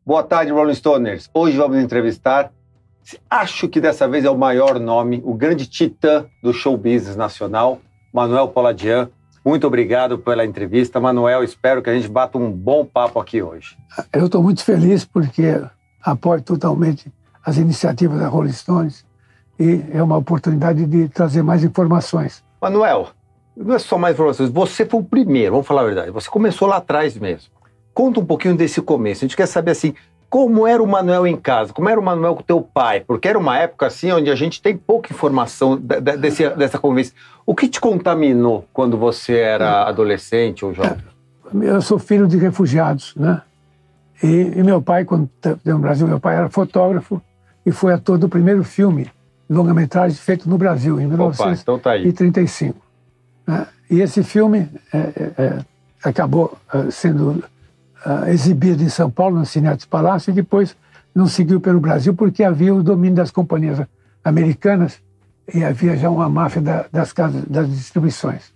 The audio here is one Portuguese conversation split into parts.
Boa tarde, Rolling Stoners. Hoje vamos entrevistar, acho que dessa vez é o maior nome, o grande titã do show business nacional, Manuel Poladian. Muito obrigado pela entrevista, Manuel. Espero que a gente bata um bom papo aqui hoje. Eu estou muito feliz porque apoio totalmente as iniciativas da Rolling Stones e é uma oportunidade de trazer mais informações. Manuel, não é só mais informações, você foi o primeiro, vamos falar a verdade, você começou lá atrás mesmo. Conta um pouquinho desse começo, a gente quer saber assim, como era o Manuel em casa, como era o Manuel com o teu pai, porque era uma época assim onde a gente tem pouca informação dessa convivência. O que te contaminou quando você era adolescente ou jovem? Eu sou filho de refugiados, né? E meu pai, quando esteve no Brasil, meu pai era fotógrafo e foi ator do primeiro filme, longa-metragem feito no Brasil, em 1935. Né? E esse filme acabou sendo exibido em São Paulo, no Cinearte Palácio, e depois não seguiu pelo Brasil porque havia o domínio das companhias americanas e havia já uma máfia das casas, das distribuições.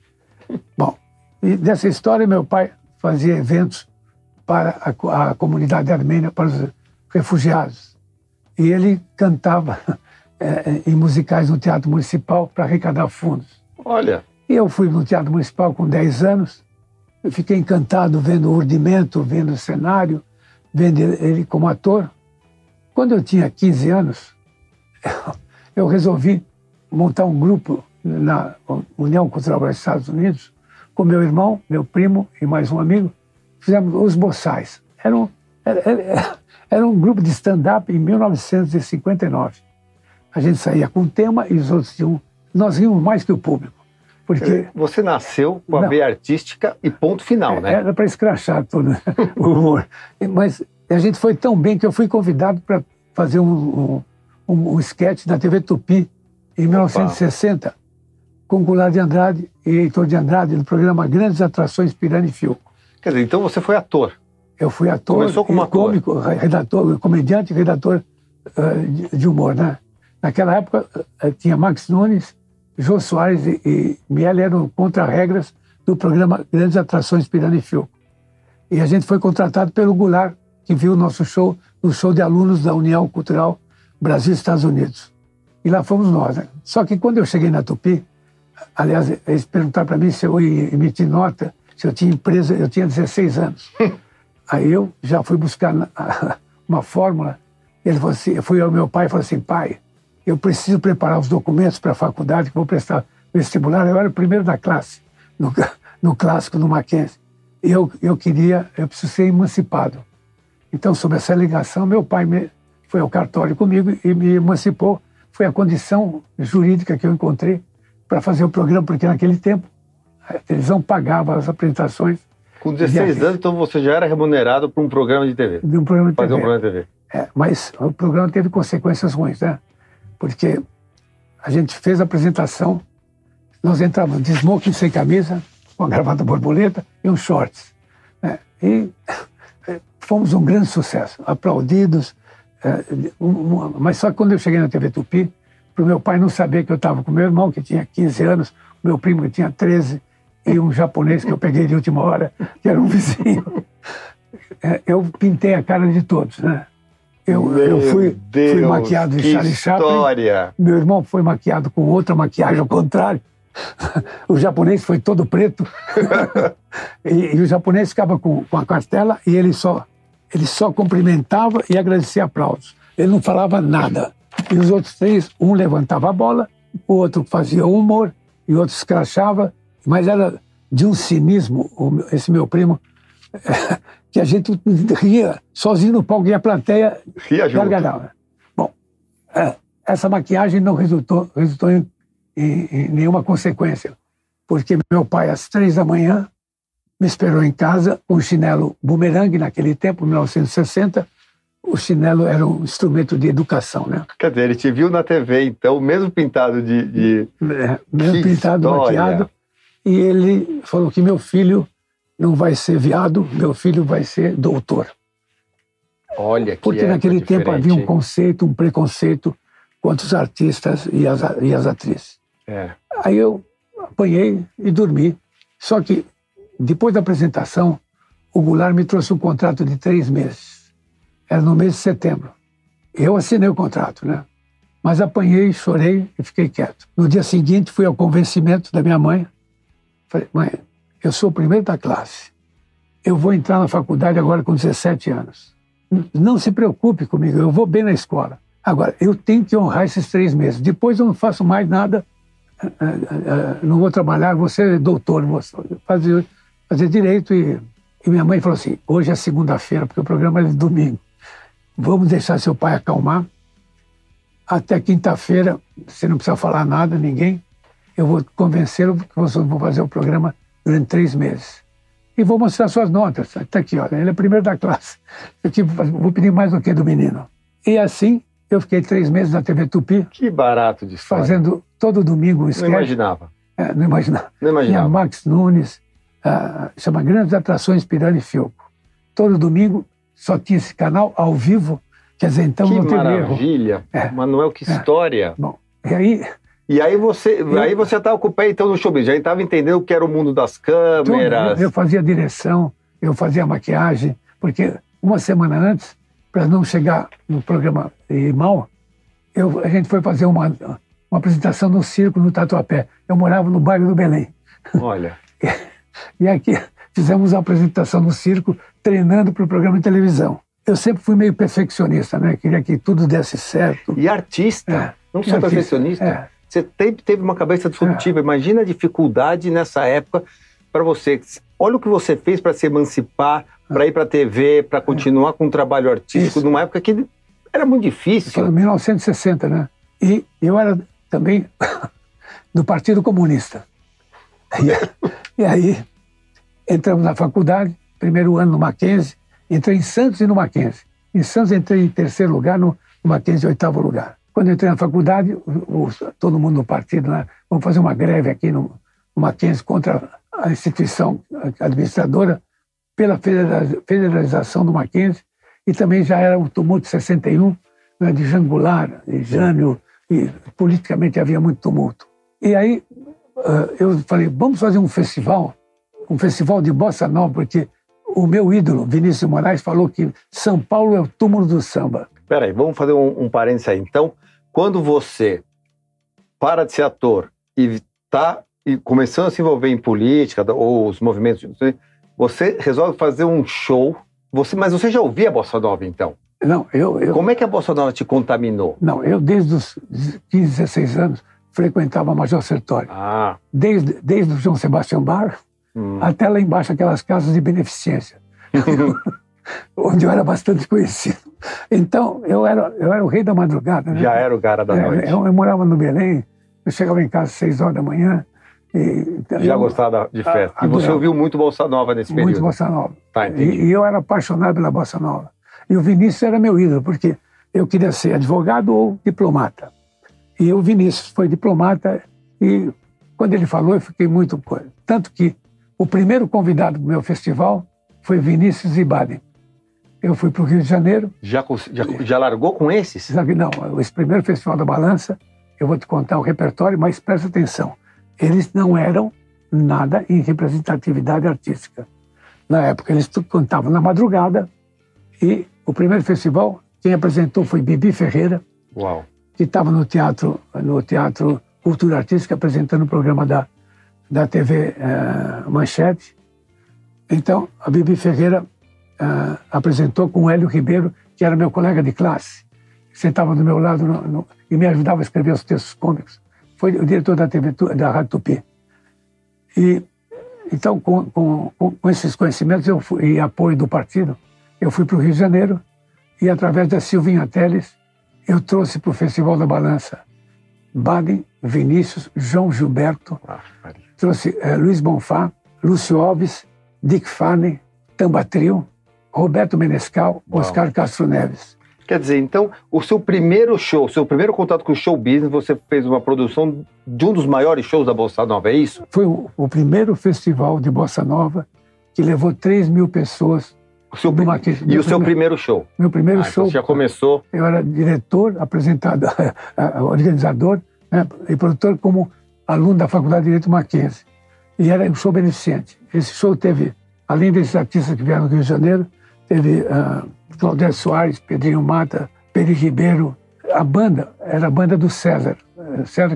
Bom, e dessa história meu pai fazia eventos para a comunidade armênia, para os refugiados. E ele cantava em musicais no Teatro Municipal para arrecadar fundos. Olha! E eu fui no Teatro Municipal com 10 anos, eu fiquei encantado vendo o urdimento, vendo o cenário, vendo ele como ator. Quando eu tinha 15 anos, eu resolvi montar um grupo na União Cultural dos Estados Unidos, com meu irmão, meu primo e mais um amigo. Fizemos os Boçais. Era um grupo de stand-up em 1959. A gente saía com um tema e os outros tinham... Nós ríamos mais que o público. Porque você nasceu com a veia artística e ponto final, né? Era para escrachar todo o humor. Mas a gente foi tão bem que eu fui convidado para fazer um sketch da TV Tupi em 1960, com Goulart de Andrade e Heitor de Andrade, no programa Grandes Atrações Pirani e Fiuco. Quer dizer, então você foi ator? Eu fui ator. Começou como ator? Cômico, redator, comediante e redator de humor, né? Naquela época tinha Max Nunes, Jô Soares e Miele eram contra-regras do programa Grandes Atrações Pirani e Fiuco. E a gente foi contratado pelo Goulart, que viu o nosso show, no show de alunos da União Cultural Brasil e Estados Unidos. E lá fomos nós, né? Só que quando eu cheguei na Tupi, aliás, eles perguntaram para mim se eu ia emitir nota, se eu tinha empresa, eu tinha 16 anos. Aí eu já fui buscar uma fórmula, ele falou assim, eu fui ao meu pai e falei assim, pai, eu preciso preparar os documentos para a faculdade, que vou prestar vestibular. Eu era o primeiro da classe, no clássico, no Mackenzie. E eu preciso ser emancipado. Então, sob essa alegação, meu pai foi ao cartório comigo e me emancipou. Foi a condição jurídica que eu encontrei para fazer o programa, porque naquele tempo a televisão pagava as apresentações. Com 16 anos, então você já era remunerado para um programa de TV? De um programa de TV. Fazer um programa de TV. Mas o programa teve consequências ruins, né? Porque a gente fez a apresentação, nós entrávamos de smoking sem camisa, com a gravata borboleta e uns shorts. Né? E fomos um grande sucesso, aplaudidos. Mas só que quando eu cheguei na TV Tupi, para o meu pai não saber que eu estava com meu irmão, que tinha 15 anos, meu primo, que tinha 13, e um japonês que eu peguei de última hora, que era um vizinho. Eu pintei a cara de todos, né? Eu fui maquiado de Charlie Chaplin. Meu irmão foi maquiado com outra maquiagem ao contrário. O japonês foi todo preto. e o japonês ficava com a cartela e ele só cumprimentava e agradecia aplausos. Ele não falava nada. E os outros três, um levantava a bola, o outro fazia o humor e o outro escrachava. Mas era de um cinismo, esse meu primo, que a gente ria sozinho no palco e a plateia gargalhava. Bom, essa maquiagem não resultou em nenhuma consequência, porque meu pai, às 3 da manhã, me esperou em casa com um chinelo bumerangue, naquele tempo, 1960. O chinelo era um instrumento de educação, né? Quer dizer, ele te viu na TV, então, mesmo pintado mesmo pintado, maquiado, e ele falou que meu filho não vai ser viado, meu filho vai ser doutor. Olha que Porque naquele tempo havia um conceito, um preconceito contra os artistas e as atrizes. Aí eu apanhei e dormi. Só que, depois da apresentação, o Goulart me trouxe um contrato de 3 meses. Era no mês de setembro. Eu assinei o contrato, né? Mas apanhei, chorei e fiquei quieto. No dia seguinte, fui ao convencimento da minha mãe. Falei, mãe, eu sou o primeiro da classe. Eu vou entrar na faculdade agora com 17 anos. Não se preocupe comigo, eu vou bem na escola. Agora, eu tenho que honrar esses 3 meses. Depois eu não faço mais nada, não vou trabalhar, vou ser doutor, vou fazer direito. E minha mãe falou assim, hoje é segunda-feira, porque o programa é de domingo. Vamos deixar seu pai acalmar. Até quinta-feira, você não precisa falar nada, ninguém. Eu vou convencê-lo que vocês vão fazer o programa durante 3 meses. E vou mostrar suas notas. Está aqui, olha, ele é primeiro da classe. Vou pedir mais do que do menino. E assim, eu fiquei 3 meses na TV Tupi. Que barato de história. Fazendo todo domingo um sketch. Não imaginava. Não imaginava. Não imaginava. Tinha Max Nunes, chama Grandes Atrações Pirani e Fiocco. Todo domingo só tinha esse canal ao vivo. Quer dizer, então não teve erro. Que maravilha. Manuel, que história. Bom, e aí você estava com o pé então no showbiz, já estava entendendo o que era o mundo das câmeras. Eu fazia direção, eu fazia maquiagem, porque uma semana antes, para não chegar no programa ir mal, a gente foi fazer uma apresentação no circo, no Tatuapé. Eu morava no bairro do Belém. Olha. E aqui fizemos a apresentação no circo, treinando para o programa de televisão. Eu sempre fui meio perfeccionista, né? Queria que tudo desse certo. E artista, não só perfeccionista. Você teve uma cabeça disruptiva. Imagina a dificuldade nessa época para você. Olha o que você fez para se emancipar, para ir para a TV, para continuar com um trabalho artístico, numa época que era muito difícil. Em 1960, né? E eu era também do Partido Comunista. E aí entramos na faculdade, primeiro ano no Mackenzie, entrei em Santos e no Mackenzie. Em Santos entrei em 3º lugar, no Mackenzie 8º lugar. Quando eu entrei na faculdade, todo mundo no partido, né, vamos fazer uma greve aqui no Mackenzie contra a instituição administradora pela federalização do Mackenzie, e também já era o tumulto de 61, né, de Jangular, de Jânio, e politicamente havia muito tumulto. E aí eu falei, vamos fazer um festival de bossa nova, porque o meu ídolo, Vinícius de Moraes, falou que São Paulo é o túmulo do samba. Peraí, vamos fazer um parênteses aí. Então, quando você para de ser ator e está começando a se envolver em política ou os movimentos, você resolve fazer um show, mas você já ouvia a bossa nova, então? Não, Como é que a bossa nova te contaminou? Não, eu desde os 15, 16 anos frequentava a Major Sertório. Desde o João Sebastião Bar até lá embaixo aquelas casas de beneficência, onde eu era bastante conhecido. Então, eu era o rei da madrugada. Né? Já era o cara da noite. Eu morava no Belém, eu chegava em casa às 6 horas da manhã. Já gostava de festa. E você ouviu muito Bossa Nova nesse período? Muito Bossa Nova. Tá, entendi. E eu era apaixonado pela Bossa Nova. E o Vinícius era meu ídolo, porque eu queria ser advogado ou diplomata. E o Vinícius foi diplomata, e quando ele falou, eu fiquei muito... Tanto que o primeiro convidado do meu festival foi Vinícius Zibadem. Eu fui para o Rio de Janeiro. Já largou com esses? Não, esse primeiro Festival da Balança, eu vou te contar o repertório, mas presta atenção. Eles não eram nada em representatividade artística. Na época, eles cantavam na madrugada, e o primeiro festival, quem apresentou foi Bibi Ferreira, Uau. Que estava no Teatro Cultura Artística, apresentando o programa da TV Manchete. Então, a Bibi Ferreira apresentou com o Hélio Ribeiro, que era meu colega de classe, sentava do meu lado e me ajudava a escrever os textos cômicos. Foi o diretor da Rádio Tupi. E, então, com esses conhecimentos e apoio do partido, eu fui para o Rio de Janeiro e, através da Silvinha Teles, eu trouxe para o Festival da Balança Baden, Vinícius, João Gilberto, trouxe Luiz Bonfá, Lúcio Alves, Dick Farney, Tamba Trio, Roberto Menescal, Oscar Castro Neves. Quer dizer, então, o seu primeiro show, o seu primeiro contato com o show business, você fez uma produção de um dos maiores shows da Bossa Nova, é isso? Foi o primeiro festival de Bossa Nova que levou 3.000 pessoas. E o seu primeiro show? Meu primeiro show. Então já começou? Eu era diretor, apresentador, organizador, né, e produtor como aluno da Faculdade de Direito Mackenzie. E era um show beneficente. Esse show teve, além desses artistas que vieram do Rio de Janeiro, teve Claudete Soares, Pedrinho Mata, Peri Ribeiro. A banda era a banda do César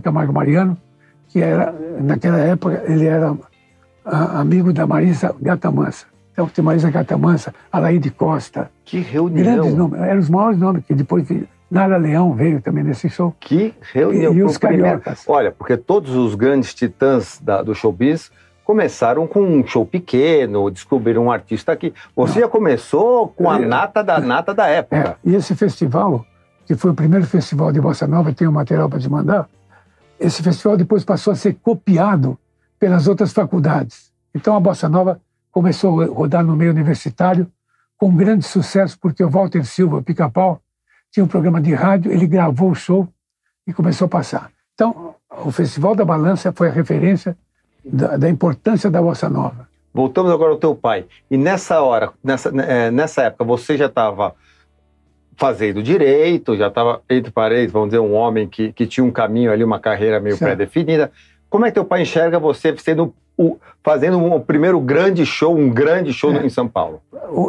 Camargo Mariano, que era, naquela época, ele era amigo da Marisa Gata Mansa. Então, tem Marisa Gata Mansa, Alaide Costa. Que reunião! Grandes nomes, eram os maiores nomes, que depois Nara Leão veio também nesse show. Que reunião! E os cariocas. Olha, porque todos os grandes titãs do showbiz começaram com um show pequeno, descobriram um artista aqui. Você já começou com a nata da época. E esse festival, que foi o primeiro festival de Bossa Nova, tem um material para te mandar, esse festival depois passou a ser copiado pelas outras faculdades. Então a Bossa Nova começou a rodar no meio universitário com grande sucesso, porque o Walter Silva, Pica-Pau, tinha um programa de rádio, ele gravou o show e começou a passar. Então, o Festival da Balança foi a referência da importância da Bossa Nova. Voltamos agora ao teu pai. E nessa hora, nessa época, você já estava fazendo direito, já estava, entre parênteses, vamos dizer, um homem que tinha um caminho ali, uma carreira meio pré-definida. Como é que teu pai enxerga você fazendo um grande show em São Paulo?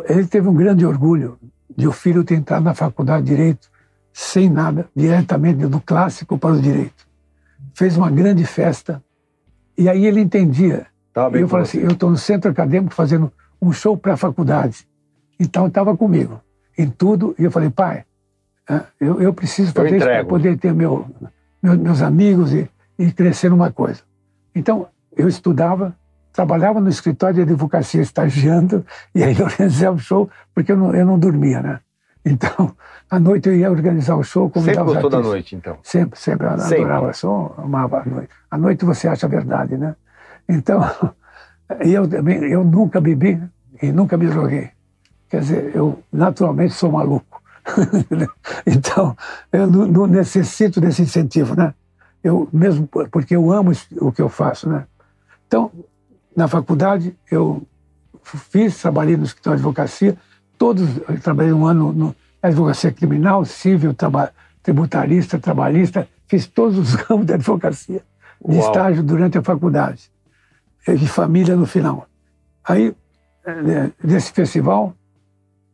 Ele teve um grande orgulho de o filho ter entrado na faculdade de Direito sem nada, diretamente do clássico para o Direito. Fez uma grande festa e aí ele entendia. E eu falei assim, eu estou no centro acadêmico fazendo um show para a faculdade. Então estava comigo em tudo e eu falei, pai, eu preciso fazer isso para poder ter meus amigos e crescer numa coisa. Então, eu estudava, trabalhava no escritório de advocacia estagiando e aí eu organizava o show porque eu não dormia, né? Então, à noite eu ia organizar o show. Sempre gostou da noite, então? Sempre. Adorava o show, amava a noite. À noite você acha a verdade, né? Então, eu nunca bebi e nunca me droguei. Quer dizer, eu naturalmente sou maluco. Então, eu não necessito desse incentivo, né? Mesmo porque eu amo o que eu faço, né? Então, na faculdade, eu trabalhei no escritório de advocacia, eu trabalhei um ano na advocacia criminal, civil, tributarista, trabalhista, fiz todos os ramos da advocacia, de estágio durante a faculdade, e família no final. Aí, desse festival,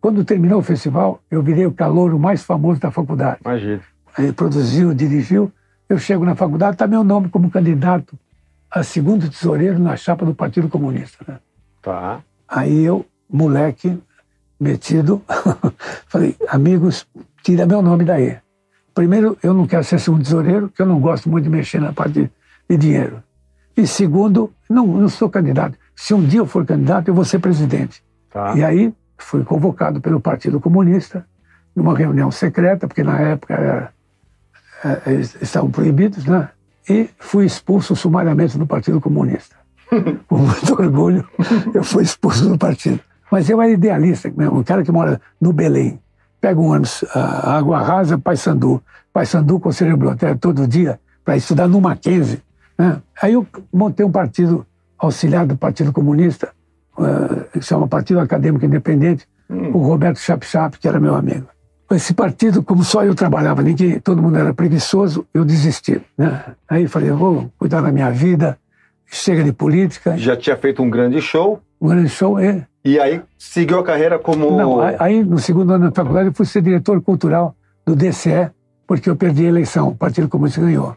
quando terminou o festival, eu virei o calouro mais famoso da faculdade. Imagina. Aí produziu, dirigiu. Eu chego na faculdade, está meu nome como candidato a segundo tesoureiro na chapa do Partido Comunista. Né? Tá. Aí eu, moleque, metido, falei, amigos, tira meu nome daí. Primeiro, eu não quero ser segundo tesoureiro, porque eu não gosto muito de mexer na parte de dinheiro. E segundo, não sou candidato. Se um dia eu for candidato, eu vou ser presidente. Tá. E aí fui convocado pelo Partido Comunista numa reunião secreta, porque na época eles estavam proibidos, né? E fui expulso sumariamente do Partido Comunista. Com muito orgulho, eu fui expulso do partido. Mas eu era idealista, um cara que mora no Belém, pega um ônibus, Água Rasa, Paissandu, Conselho Biblioteca, todo dia, para estudar no Mackenzie. Né? Aí eu montei um partido auxiliar do Partido Comunista, que se chama Partido Acadêmico Independente, com o Roberto Chap, que era meu amigo. Esse partido, como só eu trabalhava, todo mundo era preguiçoso, eu desisti. Né? Aí falei, eu vou cuidar da minha vida, chega de política. Já tinha feito um grande show. Um grande show, é. E aí seguiu a carreira como... Não, aí no segundo ano da faculdade eu fui ser diretor cultural do DCE, porque eu perdi a eleição, o Partido Comunista ganhou.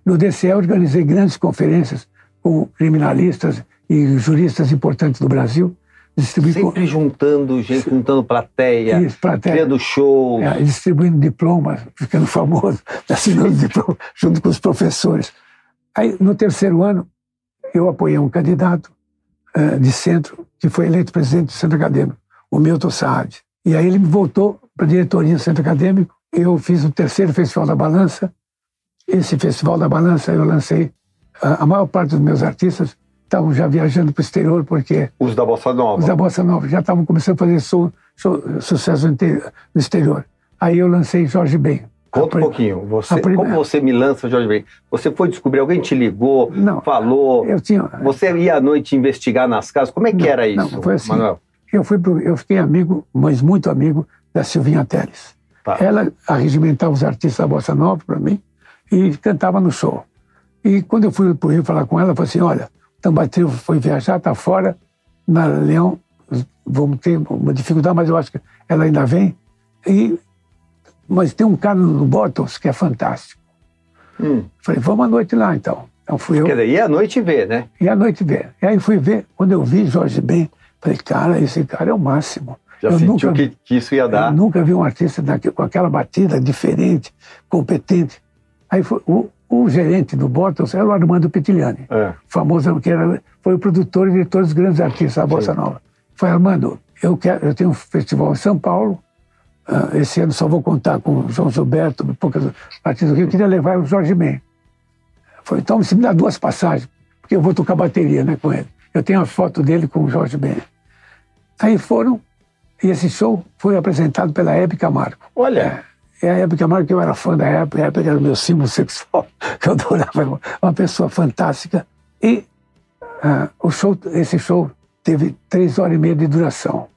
No DCE eu organizei grandes conferências com criminalistas e juristas importantes do Brasil. Sempre juntando gente, juntando plateia, criando shows. Distribuindo diplomas, ficando famoso, assinando diploma junto com os professores. Aí, no terceiro ano, eu apoiei um candidato de centro, que foi eleito presidente do Centro Acadêmico, o Milton Saad. E aí ele me voltou para a diretoria do Centro Acadêmico. Eu fiz o terceiro Festival da Balança. Esse Festival da Balança eu lancei. A maior parte dos meus artistas estavam já viajando para o exterior, porque... Os da Bossa Nova. Os da Bossa Nova já estavam começando a fazer sucesso no exterior. Aí eu lancei Jorge Ben. Conta um pouquinho. Como você me lança Jorge Ben? Você foi descobrir, alguém te ligou, falou? Você ia à noite investigar nas casas? Como é que era isso, não, foi assim, Manuel? Eu fiquei amigo, mas muito amigo, da Silvinha Telles. Tá. Ela arregimentava os artistas da Bossa Nova para mim e cantava no show. E quando eu fui para o Rio falar com ela, ela falou assim, olha, Tambatrio foi viajar, está fora, na Leão, vamos ter uma dificuldade, mas eu acho que ela ainda vem. Mas tem um cara no Bottles que é fantástico. Falei, vamos à noite lá, então. Então fui eu. Quer dizer, ia à noite ver, né? Ia à noite ver. E aí fui ver. Quando eu vi Jorge Ben, falei, cara, esse cara é o máximo. Já sentiu que isso ia dar? Eu nunca vi um artista com aquela batida diferente, competente. Aí o gerente do Bottles era o Armando Petiliani, famoso, foi o produtor e diretor dos grandes artistas da Bossa Nova. Falei, Armando, eu tenho um festival em São Paulo, esse ano só vou contar com o João Gilberto, poucas artistas aqui, eu queria levar o Jorge Ben. Falei, então você me dá 2 passagens, porque eu vou tocar bateria, né, com ele. Eu tenho a foto dele com o Jorge Ben. Aí foram, e esse show foi apresentado pela Hebe Camargo. Olha! A Hebe Camargo, que eu era fã da Hebe, era o meu símbolo sexual, que eu adorava, uma pessoa fantástica. E esse show teve 3 horas e meia de duração.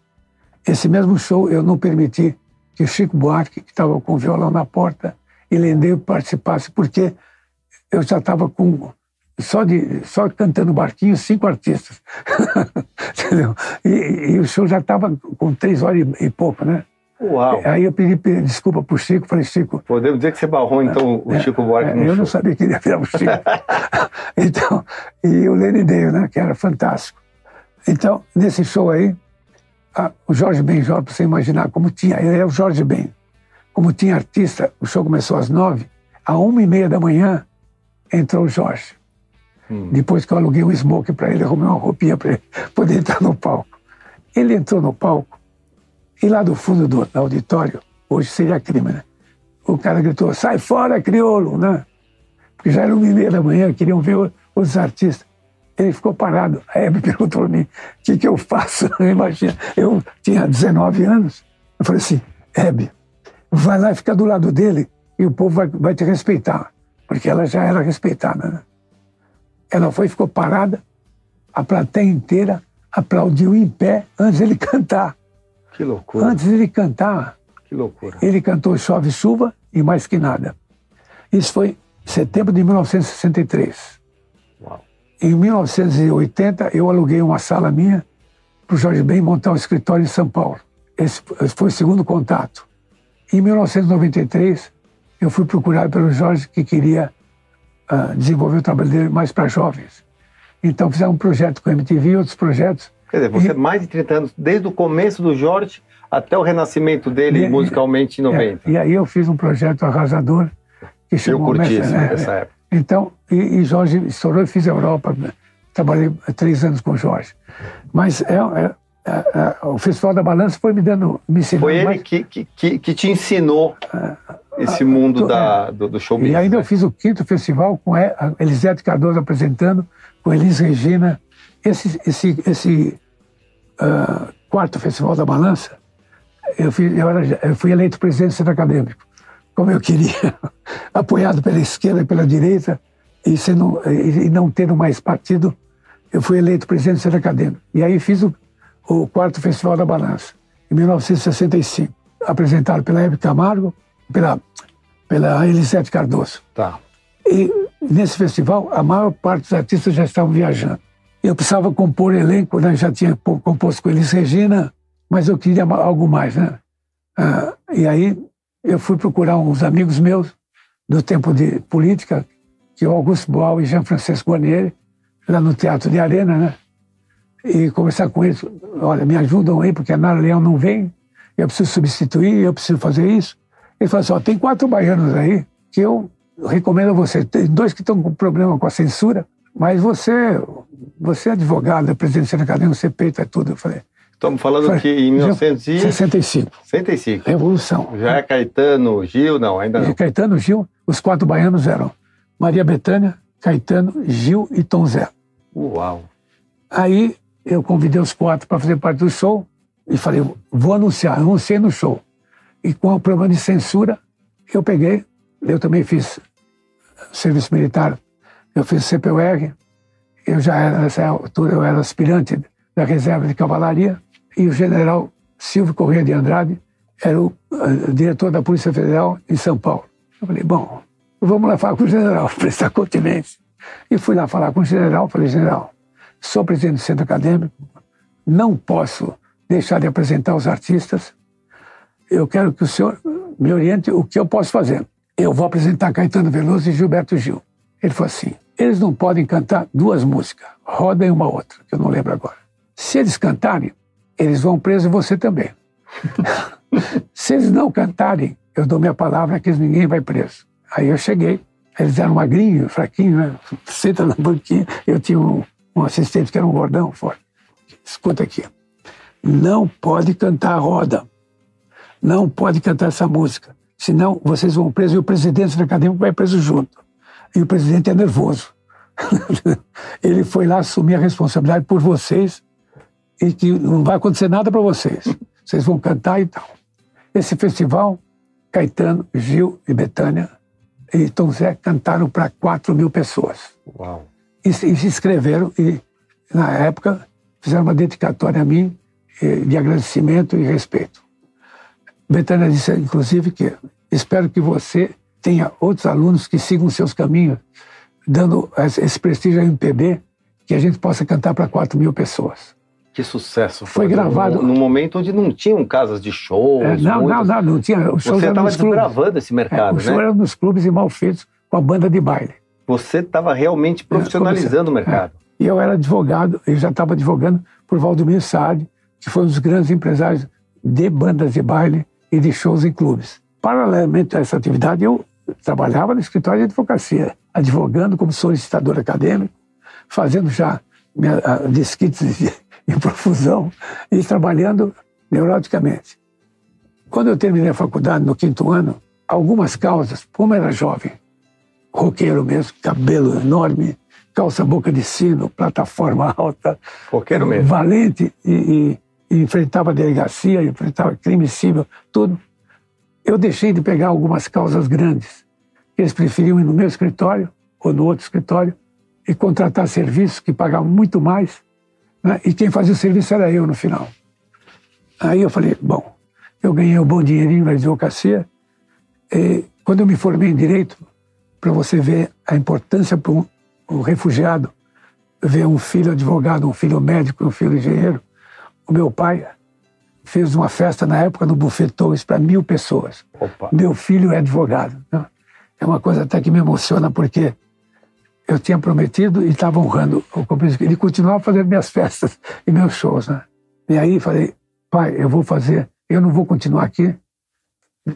Esse mesmo show eu não permiti que o Chico Buarque, que estava com o violão na porta, e Lendeu participasse, porque eu já estava com... Só cantando Barquinho, 5 artistas. Entendeu? E o show já estava com 3 horas e pouco, né? Uau! Aí eu pedi desculpa pro Chico, falei, Chico... Podemos dizer que você barrou, então, o Chico Buarque no show. Eu não sabia que ele ia virar o Chico. Então, e o Lendeu, né, que era fantástico. Então, nesse show aí, o Jorge Ben, para você imaginar como tinha... Ele é o Jorge Ben. Como tinha artista, o show começou às 9h, à 1h30 da manhã, entrou o Jorge. Depois que eu aluguei um smoke para ele, arrumei uma roupinha para ele poder entrar no palco. Ele entrou no palco e lá do fundo do auditório, hoje seria crime, né? O cara gritou, sai fora, crioulo, né? Porque já era 1h30 da manhã, queriam ver os artistas. Ele ficou parado. A Hebe perguntou para mim, o que eu faço? Imagina, eu tinha 19 anos. Eu falei assim, Hebe, vai lá e fica do lado dele e o povo vai te respeitar. Porque ela já era respeitada, né? Ela ficou parada, a plateia inteira aplaudiu em pé antes dele cantar. Que loucura. Antes dele cantar, que loucura. Ele cantou Chove Chuva e Mais Que Nada. Isso foi em setembro de 1963. Uau. Em 1980, eu aluguei uma sala minha para o Jorge Ben montar um escritório em São Paulo. Esse foi o segundo contato. Em 1993, eu fui procurado pelo Jorge, que queria desenvolver o trabalho dele mais para jovens. Então fizemos um projeto com a MTV e outros projetos. Quer dizer, você mais de 30 anos, desde o começo do Jorge até o renascimento dele musicalmente em 90. E aí eu fiz um projeto arrasador que chamou... Eu curti isso nessa época. Então, e Jorge estourou e fiz a Europa. Trabalhei 3 anos com o Jorge. Mas o Festival da Balança foi me ensinando. Foi ele que te ensinou esse mundo do show business. E ainda eu fiz o 5º festival com a Elisete Cardoso apresentando, com Elis Regina. Esse 4º Festival da Balança, eu fui eleito presidente do Centro Acadêmico, como eu queria, apoiado pela esquerda e pela direita, e não tendo mais partido, eu fui eleito presidente do Centro Acadêmico. E aí fiz o 4º Festival da Balança, em 1965, apresentado pela Hebe Camargo, pela Elisete Cardoso. Tá. E nesse festival, a maior parte dos artistas já estavam viajando. Eu precisava compor elenco, né? Já tinha composto com Elis Regina, mas eu queria algo mais, né? E aí eu fui procurar uns amigos meus do tempo de política, que é o Augusto Boal e Jean Francisco Guarnieri, lá no Teatro de Arena, né? E conversar com eles, olha, me ajudam aí, porque a Nara Leão não vem, eu preciso substituir, eu preciso fazer isso. Ele falou assim, tem 4 baianos aí que eu recomendo a você. Tem 2 que estão com problema com a censura, mas você é advogado, é presidente do Centro Acadêmico, você peita tudo. Eu falei... Estamos falando que em 1965. 65. Revolução. Já é Caetano, Gil, não, ainda não. Caetano, Gil, os 4 baianos eram Maria Bethânia, Caetano, Gil e Tom Zé. Uau! Aí eu convidei os 4 para fazer parte do show e falei, vou anunciar. Anunciei no show. E com o problema de censura, eu peguei, eu também fiz serviço militar, eu fiz CPUR, eu já era, nessa altura, eu era aspirante da reserva de cavalaria, e o general Silvio Corrêa de Andrade era o diretor da Polícia Federal em São Paulo. Eu falei, bom, vamos lá falar com o general, prestar continência. E fui lá falar com o general, falei, general, sou presidente do Centro Acadêmico, não posso deixar de apresentar os artistas, eu quero que o senhor me oriente o que eu posso fazer. Eu vou apresentar Caetano Veloso e Gilberto Gil. Ele falou assim, eles não podem cantar duas músicas, Roda e uma outra, que eu não lembro agora. Se eles cantarem, eles vão preso e você também. Se eles não cantarem, eu dou minha palavra que ninguém vai preso. Aí eu cheguei, eles eram magrinhos, fraquinhos, né? Senta na banquinha, eu tinha um assistente que era um gordão forte. Escuta aqui, não pode cantar a Roda, não pode cantar essa música, senão vocês vão preso e o presidente da academia vai preso junto. E o presidente é nervoso. Ele foi lá assumir a responsabilidade por vocês e que não vai acontecer nada para vocês. Vocês vão cantar e tal. Esse festival, Caetano, Gil e Bethânia e Tom Zé cantaram para 4.000 pessoas. Uau. E se inscreveram e, na época, fizeram uma dedicatória a mim de agradecimento e respeito. Bethânia disse, inclusive, que espero que você tenha outros alunos que sigam seus caminhos, dando esse prestígio à MPB, que a gente possa cantar para 4.000 pessoas. Que sucesso. Foi gravado... Num momento onde não tinham casas de shows. Não tinha. Você estava desbravando esse mercado, né? O show era nos clubes e mal feitos, com a banda de baile. Você estava realmente profissionalizando o mercado. E eu era advogado, eu já estava advogando por Valdomiro Saad, que foi um dos grandes empresários de bandas de baile e de shows em clubes. Paralelamente a essa atividade, eu trabalhava no escritório de advocacia, advogando como solicitador acadêmico, fazendo já desquites em profusão e trabalhando neuroticamente. Quando eu terminei a faculdade, no 5º ano, algumas causas, como eu era jovem, roqueiro mesmo, cabelo enorme, calça boca de sino, plataforma alta, roqueiro mesmo, valente e enfrentava a delegacia, enfrentava crime civil, tudo. Eu deixei de pegar algumas causas grandes. Eles preferiam ir no meu escritório ou no outro escritório e contratar serviços que pagavam muito mais, né? E quem fazia o serviço era eu no final. Aí eu falei, bom, eu ganhei um bom dinheirinho na advocacia e quando eu me formei em Direito, para você ver a importância para um refugiado, ver um filho advogado, um filho médico, um filho engenheiro, o meu pai fez uma festa na época no Buffet Torres para 1.000 pessoas. Opa. Meu filho é advogado. Né? É uma coisa até que me emociona, porque eu tinha prometido e estava honrando o compromisso. Ele continuava fazendo minhas festas e meus shows. Né? E aí falei, pai, eu não vou continuar aqui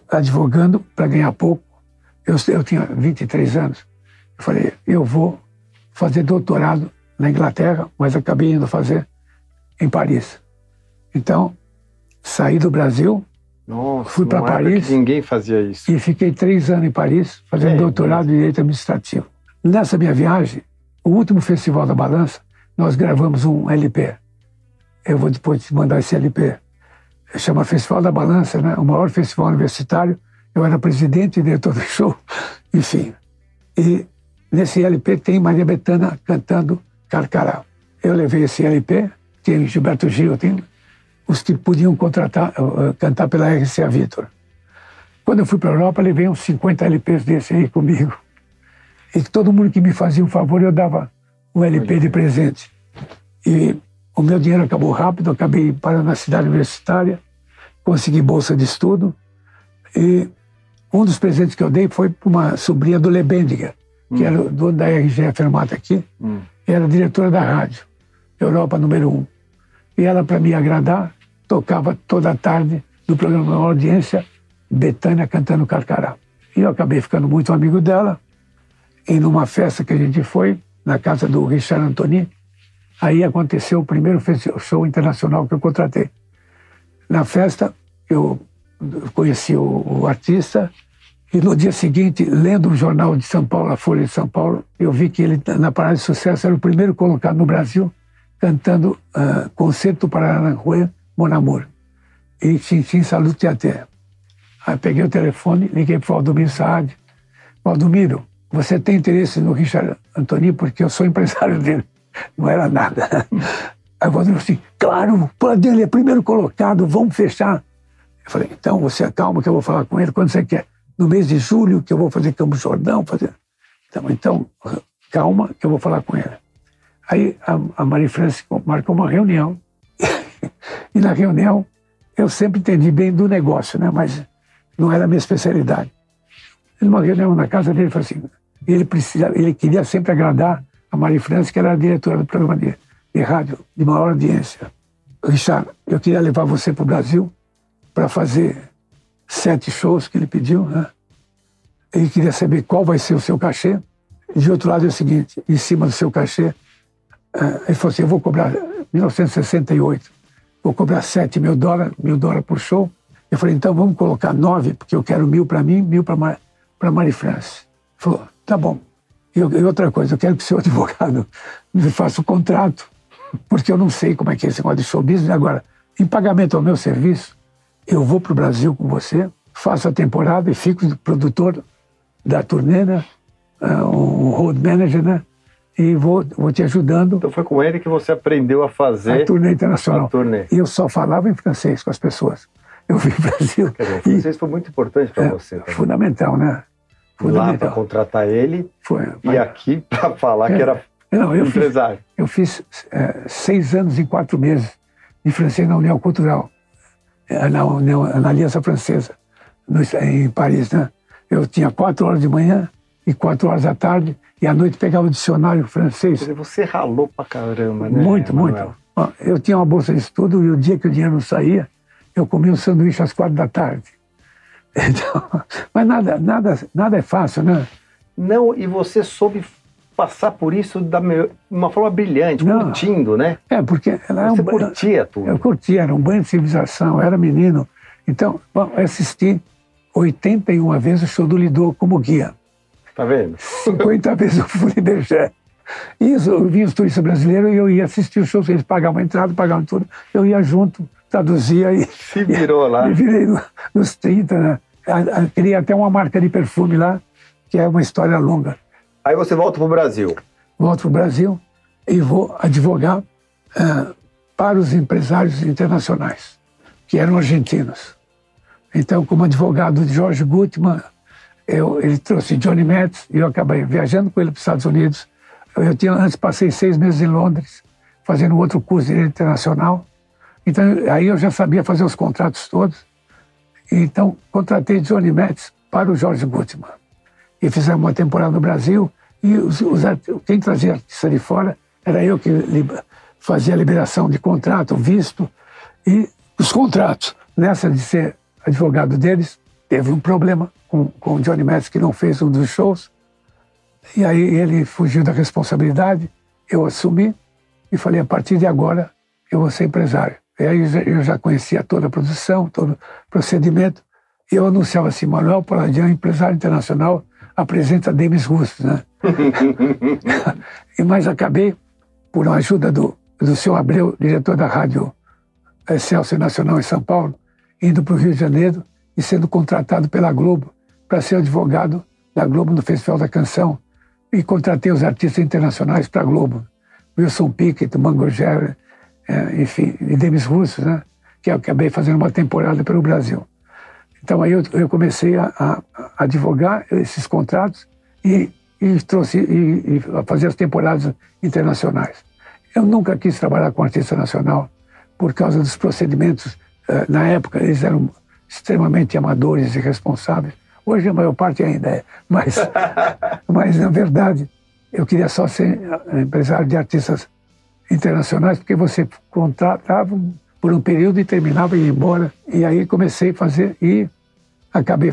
advogando para ganhar pouco. Eu tinha 23 anos. Eu falei, eu vou fazer doutorado na Inglaterra, mas acabei indo fazer em Paris. Então, saí do Brasil, fui para Paris. Ninguém fazia isso. E fiquei 3 anos em Paris, fazendo doutorado em Direito Administrativo. Nessa minha viagem, o último Festival da Balança, nós gravamos um LP. Eu vou depois te mandar esse LP. Chama Festival da Balança, né? O maior festival universitário. Eu era presidente e diretor do show, enfim. E nesse LP tem Maria Bethânia cantando Carcará. Eu levei esse LP, tem Gilberto Gil, tem os que podiam cantar pela RCA Victor. Quando eu fui para a Europa, levei uns 50 LPs desse aí comigo. E todo mundo que me fazia um favor, eu dava um LP de presente. E o meu dinheiro acabou rápido, acabei parando na cidade universitária, consegui bolsa de estudo. E um dos presentes que eu dei foi para uma sobrinha do Lebendiger, que era o dono da RGE Fermata aqui, era diretora da rádio, Europa número 1. E ela, para me agradar, tocava toda a tarde do programa da audiência, Bethânia cantando Carcará. E eu acabei ficando muito amigo dela, e numa festa que a gente foi, na casa do Richard Anthony, aí aconteceu o primeiro show internacional que eu contratei. Na festa, eu conheci o artista, e no dia seguinte, lendo um jornal de São Paulo, a Folha de São Paulo, eu vi que ele, na Parada de Sucesso, era o primeiro colocado no Brasil, cantando Concerto para Aranjuez, Mon Amour, e Tintin Salute Até. Aí peguei o telefone, liguei para o Valdomiro Saad. Valdomiro, você tem interesse no Richard Anthony? Porque eu sou empresário dele. Não era nada. Aí o Valdomiro assim, claro, ele é primeiro colocado, vamos fechar. Eu falei, então você calma que eu vou falar com ele quando você quer. No mês de julho, que eu vou fazer Campos Jordão, Então, calma que eu vou falar com ele. Aí a Marie France marcou uma reunião. E na reunião eu sempre entendi bem do negócio, né? Mas não era a minha especialidade. Numa reunião na casa dele, ele falou assim, ele queria sempre agradar a Marie France, que era a diretora do programa de rádio de maior audiência. Richard, eu queria levar você para o Brasil para fazer 7 shows que ele pediu, né? Ele queria saber qual vai ser o seu cachê. E de outro lado é o seguinte, em cima do seu cachê, ele falou assim, eu vou cobrar, 1968, vou cobrar $7.000 por show. Eu falei, então vamos colocar 9, porque eu quero 1.000 para mim, 1.000 para Marie France. Ele falou, tá bom. E outra coisa, eu quero que o seu advogado me faça o contrato, porque eu não sei como é que é esse negócio de show business. Agora, em pagamento ao meu serviço, eu vou para o Brasil com você, faço a temporada e fico produtor da turnê, né? Um road manager, né? E vou te ajudando. Então foi com ele que você aprendeu a fazer a turnê internacional. A turnê. E eu só falava em francês com as pessoas. Eu vim para o Brasil. Quer dizer, o francês foi muito importante para você também. Fundamental, né? Fundamental. Lá para contratar ele e aqui para falar que era empresário. Eu fiz 6 anos e 4 meses de francês na União Cultural, na Aliança Francesa, em Paris, né? Eu tinha 4 horas de manhã e 4 horas da tarde, e à noite pegava o dicionário francês. Quer dizer, você ralou pra caramba, né? Muito, muito. Bom, eu tinha uma bolsa de estudo e o dia que o dinheiro não saía, eu comia um sanduíche às 4 da tarde. Então, mas nada é fácil, né? Não, e você soube passar por isso de uma forma brilhante, curtindo, né? Porque... Você curtia tudo. Eu curtia, era um banho de civilização, eu era menino. Então, bom, eu assisti 81 vezes o show do Lido como guia. Tá vendo? 50 vezes eu fui em Berger. E eu vinha os turistas brasileiros e eu ia assistir os shows, eles pagavam a entrada, pagavam tudo, eu ia junto, traduzia e... Se virou lá. Me virei nos 30, né? Criei até uma marca de perfume lá, que é uma história longa. Aí você volta para o Brasil. Volto para o Brasil e vou advogar para os empresários internacionais, que eram argentinos. Então, como advogado de George Gutmann, ele trouxe Johnny Metz e eu acabei viajando com ele para os Estados Unidos. Antes passei 6 meses em Londres, fazendo outro curso de direito internacional. Então, aí eu já sabia fazer os contratos todos. Então, contratei Johnny Metz para o George Gutmann. E fizemos uma temporada no Brasil. E quem trazia artista de fora era eu que fazia a liberação de contrato, visto. E os contratos, nessa de ser advogado deles, teve um problema com o Johnny Metz, que não fez um dos shows. E aí ele fugiu da responsabilidade, eu assumi e falei, a partir de agora eu vou ser empresário. E aí eu já conhecia toda a produção, todo o procedimento. E eu anunciava assim, Manuel Paladian, empresário internacional, apresenta Demis Roussos, né? Mas acabei, por uma ajuda do senhor Abreu, diretor da Rádio Excelsior Nacional em São Paulo, indo para o Rio de Janeiro e sendo contratado pela Globo para ser advogado da Globo no Festival da Canção. E contratei os artistas internacionais para a Globo. Wilson Pickett, Mango Jerry, enfim, e Demis Roussos, né? Que eu acabei fazendo uma temporada pelo Brasil. Então aí eu comecei a advogar esses contratos e a fazer as temporadas internacionais. Eu nunca quis trabalhar com artista nacional por causa dos procedimentos. Na época eles eram extremamente amadores e irresponsáveis. Hoje a maior parte ainda é, mas na verdade eu queria só ser empresário de artistas internacionais, porque você contratava por um período e terminava e ia embora. E aí comecei a fazer e acabei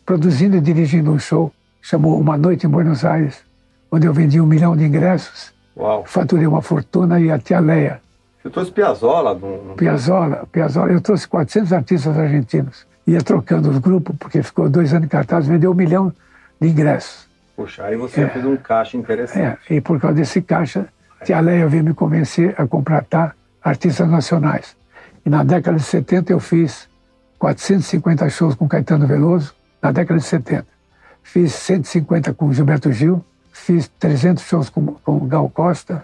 produzindo e dirigindo um show, chamou Uma Noite em Buenos Aires, onde eu vendi 1 milhão de ingressos. Uau. Faturei uma fortuna e a Tia Leia. Você trouxe Piazzolla? Piazzolla. Eu trouxe 400 artistas argentinos. Ia trocando os grupos, porque ficou 2 anos em cartaz, vendeu 1 milhão de ingressos. Puxa, aí você fez um caixa interessante. E por causa desse caixa, Tia Leia veio me convencer a contratar artistas nacionais. E na década de 70 eu fiz 450 shows com Caetano Veloso, na década de 70. Fiz 150 com Gilberto Gil, fiz 300 shows com Gal Costa.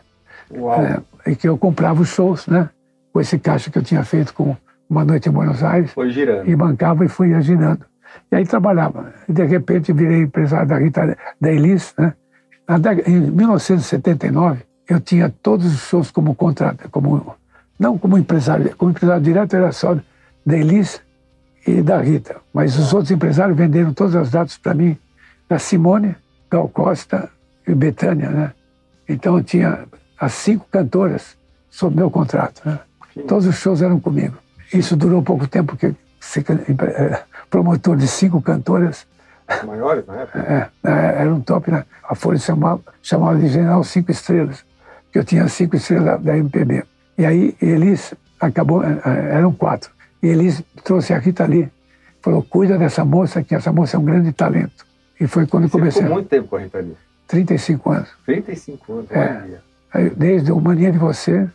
Uau. E que eu comprava os shows, né? Com esse caixa que eu tinha feito com Uma Noite em Buenos Aires. Foi girando. E bancava e fui girando. E aí trabalhava. E de repente virei empresário da Rita da Elis, né? Em 1979, eu tinha todos os shows como contrato, não como empresário direto, era só da Elis e da Rita. Mas os outros empresários venderam todas as datas para mim, da Simone, Gal Costa e Bethânia, né? Então eu tinha as 5 cantoras sob meu contrato, né? Todos os shows eram comigo. Isso durou pouco tempo, porque ser promotor de 5 cantoras... Maiores na época? Era um top, né? A Folha chamava de General 5 Estrelas, que eu tinha 5 estrelas da MPB. E aí Elis acabou, eram 4. E Elis trouxe a Rita Lee, falou, cuida dessa moça, que essa moça é um grande talento. E foi quando eu comecei. Ficou muito tempo com a Rita Lee? 35 anos. 35 anos, olha. Desde o Mania de Você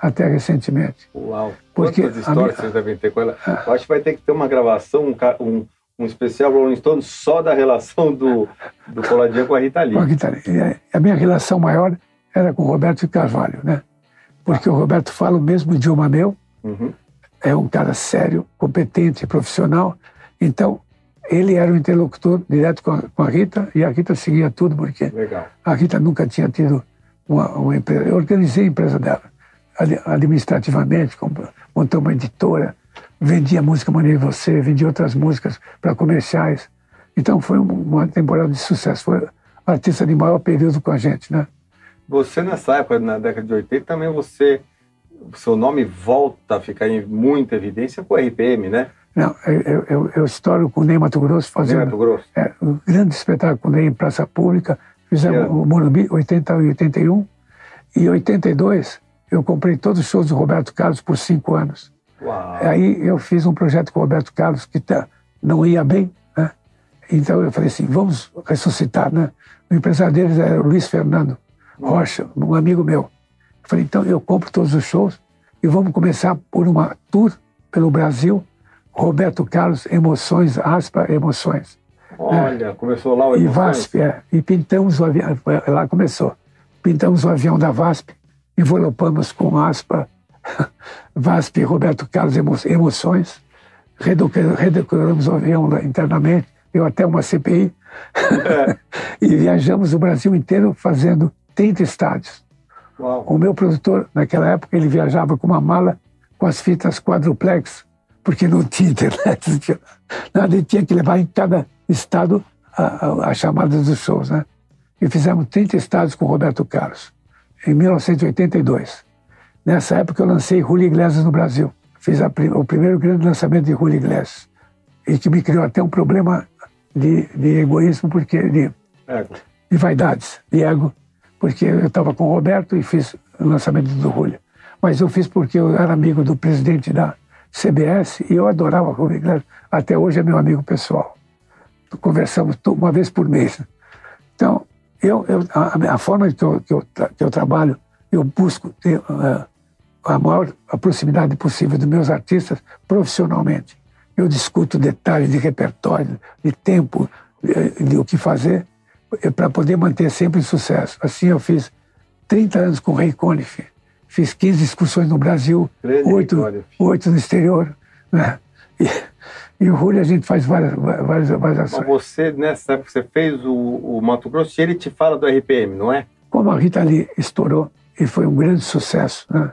até recentemente. Uau, quantas histórias vocês devem ter com ela. Eu acho que vai ter que ter uma gravação, um especial Rolling Stones só da relação do Coladinha com a Rita Lee. Com a Rita Lee. A minha relação maior era com o Roberto Carvalho, né? Porque o Roberto fala o mesmo idioma meu, é um cara sério, competente, profissional. Então, ele era o interlocutor direto com a Rita, e a Rita seguia tudo, porque a Rita nunca tinha tido uma empresa. Eu organizei a empresa dela, administrativamente, montei uma editora, vendia música Mania de Você, vendia outras músicas para comerciais. Então foi uma temporada de sucesso, foi a artista de maior período com a gente, né? Você nessa época, na década de 80, também seu nome volta a ficar em muita evidência com a RPM, né? Não, eu estouro com o Ney Matogrosso fazendo... Ney Matogrosso? Um grande espetáculo com o Ney em Praça Pública, fizemos o Morumbi, 80 e 81, e em 82 eu comprei todos os shows do Roberto Carlos por 5 anos. Uau. Aí eu fiz um projeto com o Roberto Carlos que não ia bem, né? Então eu falei assim, vamos ressuscitar, né? O empresário deles era o Luiz Fernando Rocha, um amigo meu. Eu falei, então eu compro todos os shows e vamos começar por uma tour pelo Brasil, Roberto Carlos, Emoções, Emoções. Olha, começou lá o Emoções. E VASP, e pintamos o avião, lá começou. Pintamos o avião da VASP, envelopamos com aspa, VASP, Roberto Carlos, Emoções, redecoramos o avião lá internamente, deu até uma CPI, e viajamos o Brasil inteiro fazendo 30 estádios. Uau. O meu produtor, naquela época, ele viajava com uma mala com as fitas quadruplex, porque não tinha internet, não tinha nada, ele tinha que levar em cada estado as chamadas dos shows, né? E fizemos 30 estádios com o Roberto Carlos, em 1982. Nessa época eu lancei Julio Iglesias no Brasil. Fiz o primeiro grande lançamento de Julio Iglesias, e que me criou até um problema de egoísmo, porque de vaidades, de ego, porque eu estava com o Roberto e fiz o lançamento do Julio. Mas eu fiz porque eu era amigo do presidente da CBS e eu adorava o Julio Iglesias. Até hoje é meu amigo pessoal. Conversamos uma vez por mês. Então, a forma que eu trabalho, eu busco ter a maior proximidade possível dos meus artistas profissionalmente. Eu discuto detalhes de repertório, de tempo, de o que fazer, para poder manter sempre sucesso. Assim, eu fiz 30 anos com o Ray Conniff, fiz 15 excursões no Brasil, 8 no exterior, né? E o Julio a gente faz várias ações. Mas você, nessa época, você fez o Mato Grosso e ele te fala do RPM, não é? Como a Rita Lee estourou e foi um grande sucesso, né?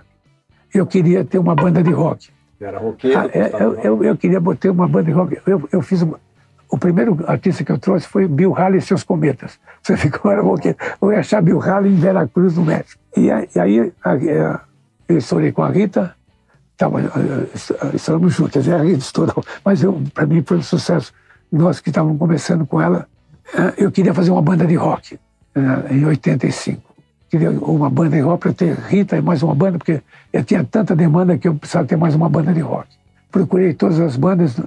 Eu queria ter uma banda de rock. Era roqueiro? Eu queria ter uma banda de rock. Eu fiz o primeiro artista que eu trouxe foi Bill Haley e seus Cometas. Você ficou era roqueiro. Eu ia achar Bill Haley em Veracruz, no México. E aí eu estourei com a Rita. Estouramos juntos, a Rita estourou. Mas para mim foi um sucesso. Nós que estávamos começando com ela, eu queria fazer uma banda de rock em 85. Queria uma banda de rock para ter Rita e mais uma banda, porque eu tinha tanta demanda que eu precisava ter mais uma banda de rock. Procurei todas as bandas,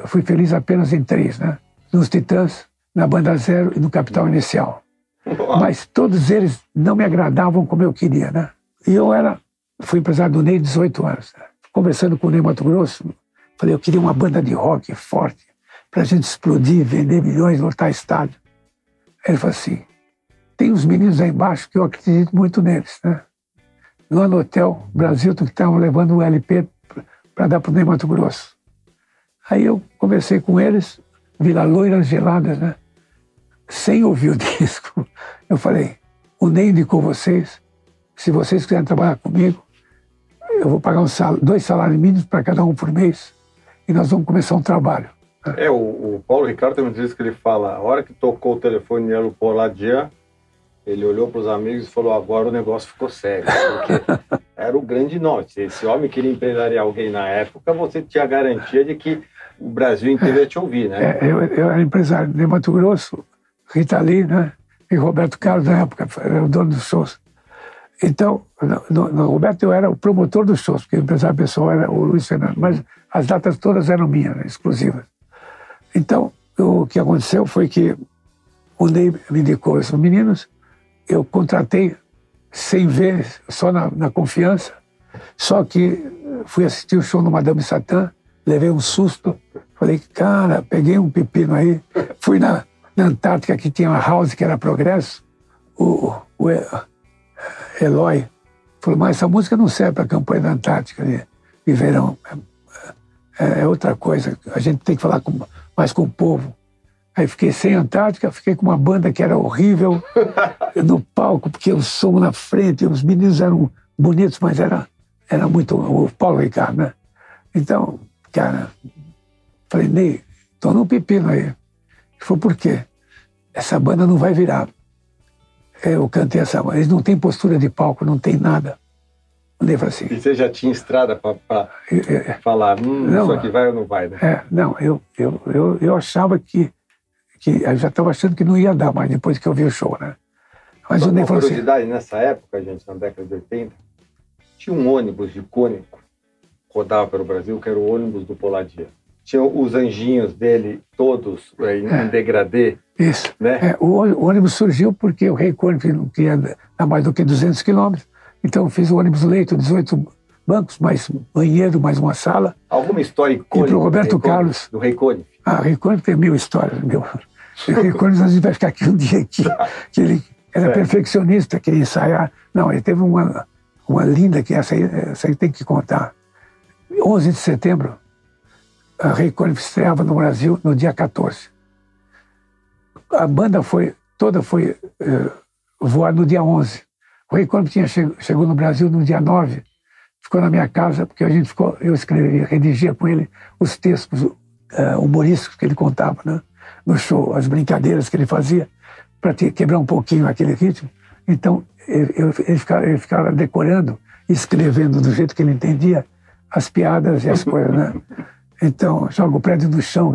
fui feliz apenas em 3, né? Nos Titãs, na Banda Zero e no Capital Inicial. Mas todos eles não me agradavam como eu queria, né? E fui empresário do Ney 18 anos. Né? Conversando com o Ney Matogrosso, falei, eu queria uma banda de rock forte, para a gente explodir, vender milhões, lotar estádio. Ele falou assim, tem uns meninos aí embaixo que eu acredito muito neles, né? Lá no Hotel Brasil, que estavam levando um LP para dar para o Ney Matogrosso. Aí eu conversei com eles, Vila Loiras Geladas, né? Sem ouvir o disco. Eu falei, o Ney indicou vocês, se vocês quiserem trabalhar comigo, eu vou pagar 2 salários mínimos para cada um por mês e nós vamos começar um trabalho. O Paulo Ricardo tem uma entrevista que ele fala, a hora que tocou o telefone nele, o Polladia, ele olhou para os amigos e falou, agora o negócio ficou sério, porque era o grande norte. Se esse homem queria empresariar alguém na época, você tinha a garantia de que o Brasil inteiro ia te ouvir, né? Eu era empresário de Mato Grosso, Rita Lee, né? E Roberto Carlos, na época, era o dono dos shows. Então, no Roberto, eu era o promotor dos shows, porque o empresário pessoal era o Luiz Fernando, mas as datas todas eram minhas, né, exclusivas. Então, o que aconteceu foi que o Ney me indicou esses meninos, eu contratei sem ver, só na confiança, só que fui assistir o show no Madame Satã, levei um susto, falei, cara, peguei um pepino aí, fui na Antártica, que tinha uma house que era Progresso, o Eloy falou, mas essa música não serve para a campanha da Antártica de verão, é outra coisa, a gente tem que falar mais com o povo. Aí fiquei sem Antártica, fiquei com uma banda que era horrível no palco, porque o som na frente, os meninos eram bonitos, mas era muito o Paulo Ricardo, né? Então, cara, falei, Ney, tô num pepino aí. Ele falou, por quê? Essa banda não vai virar. Eu cantei essa banda, eles não têm postura de palco, não tem nada. O Ney falou assim... E você já tinha estrada para falar, não, isso aqui vai ou não vai, né? Não, eu achava que eu já estava achando que não ia dar mais depois que eu vi o show, né? Mas o Ney falou assim... Nessa época, gente, na década de 80, tinha um ônibus icônico que rodava pelo Brasil, que era o ônibus do Polladia. Tinha os anjinhos dele todos em degradê. Isso. Né? O ônibus surgiu porque o Rei Conniff não queria dar mais do que 200 quilômetros. Então eu fiz o ônibus leito, 18 bancos, mais banheiro, mais uma sala. Alguma história icônica? E para o Roberto Carlos. Do Rei Conniff? O Rei Conniff tem 1000 histórias, meu. O Rei Conniff, a gente vai ficar aqui um dia aqui, que ele era perfeccionista, queria ensaiar. Não, ele teve uma linda, que essa aí tem que contar. 11 de setembro, a Rei Conniff estreava no Brasil no dia 14. A banda toda foi voar no dia 11. O Rei Conniff chegou no Brasil no dia 9, ficou na minha casa, porque eu redigia com ele os textos humorísticos que ele contava, né, no show, as brincadeiras que ele fazia, para quebrar um pouquinho aquele ritmo. Então, ele ficava decorando, escrevendo do jeito que ele entendia as piadas e as coisas, né? Então, joga o prédio no chão.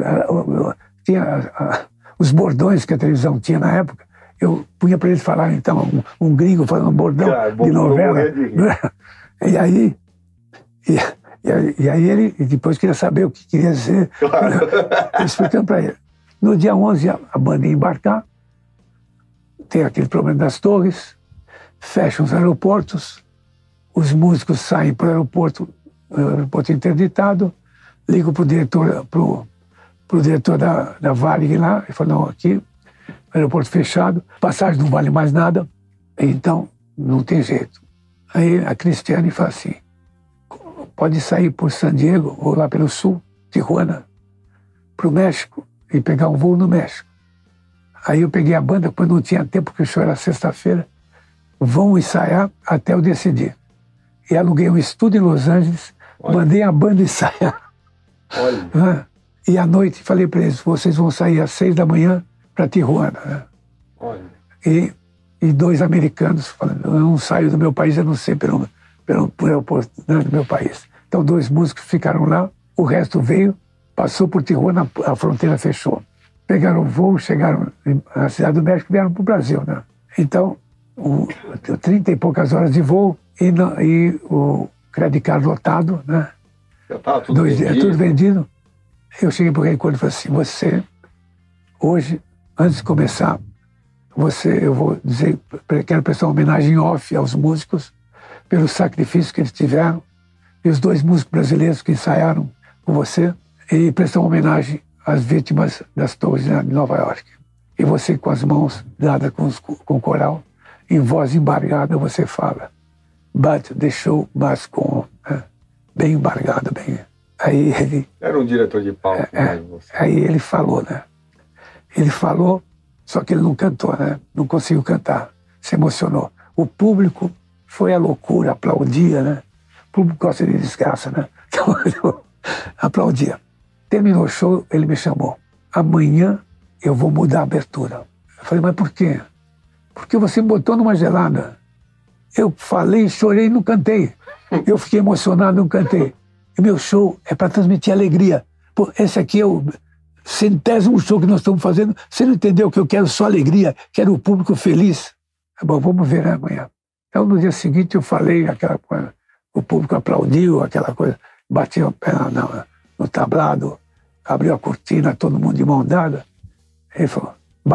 Tinha os bordões que a televisão tinha na época. Eu punha para eles falar, então, um gringo falando um bordão de novela. E aí ele depois queria saber o que queria dizer. Claro. Explicando para ele. No dia 11, a banda ia embarcar. Tem aquele problema das torres. Fecham os aeroportos. Os músicos saem para o aeroporto interditado. Ligo para o diretor da Varig lá, ele falou, não, aqui, aeroporto fechado, passagem não vale mais nada, então não tem jeito. Aí a Cristiane fala assim, pode sair por San Diego ou lá pelo sul, Tijuana, para o México e pegar um voo no México. Aí eu peguei a banda, quando não tinha tempo, porque o show era sexta-feira, vão ensaiar até eu decidir. E aluguei um estúdio em Los Angeles, mandei a banda ensaiar. Olha. E à noite falei para eles, vocês vão sair às 6 da manhã para Tijuana. Né? Olha. E 2 americanos falando, eu não saio do meu país, eu não sei pelo aeroporto do meu país. Então 2 músicos ficaram lá, o resto veio, passou por Tijuana, a fronteira fechou. Pegaram o voo, chegaram na Cidade do México e vieram para o Brasil. Né? Então, 30 e poucas horas de voo e o credit card lotado, né? Já estava tudo vendido. Tudo vendido. Eu cheguei para o Rei Conniff e falei assim, você, hoje, antes de começar, eu vou dizer, quero prestar uma homenagem off aos músicos, pelo sacrifício que eles tiveram, e os 2 músicos brasileiros que ensaiaram com você, e prestar uma homenagem às vítimas das torres de Nova York. E você, com as mãos dadas com o coral, em voz embargada, você fala, but the show must go on. Bem embargado, bem... Aí ele... Era um diretor de palco. Aí ele falou, né? Ele falou, só que ele não cantou, né? Não conseguiu cantar. Se emocionou. O público foi a loucura, aplaudia, né? O público gosta de desgraça, né? Então, aplaudia. Terminou o show, ele me chamou. Amanhã eu vou mudar a abertura. Eu falei, mas por quê? Porque você me botou numa gelada. Eu falei, chorei e não cantei. Eu fiquei emocionado e não cantei. E meu show é para transmitir alegria. Pô, esse aqui é o 100º show que nós estamos fazendo. Você não entendeu que eu quero só alegria, quero o público feliz. Bom, vamos ver amanhã. Então, no dia seguinte, eu falei aquela coisa. O público aplaudiu, aquela coisa. Bati a perna no tablado, abriu a cortina, todo mundo de mão dada. Ele falou,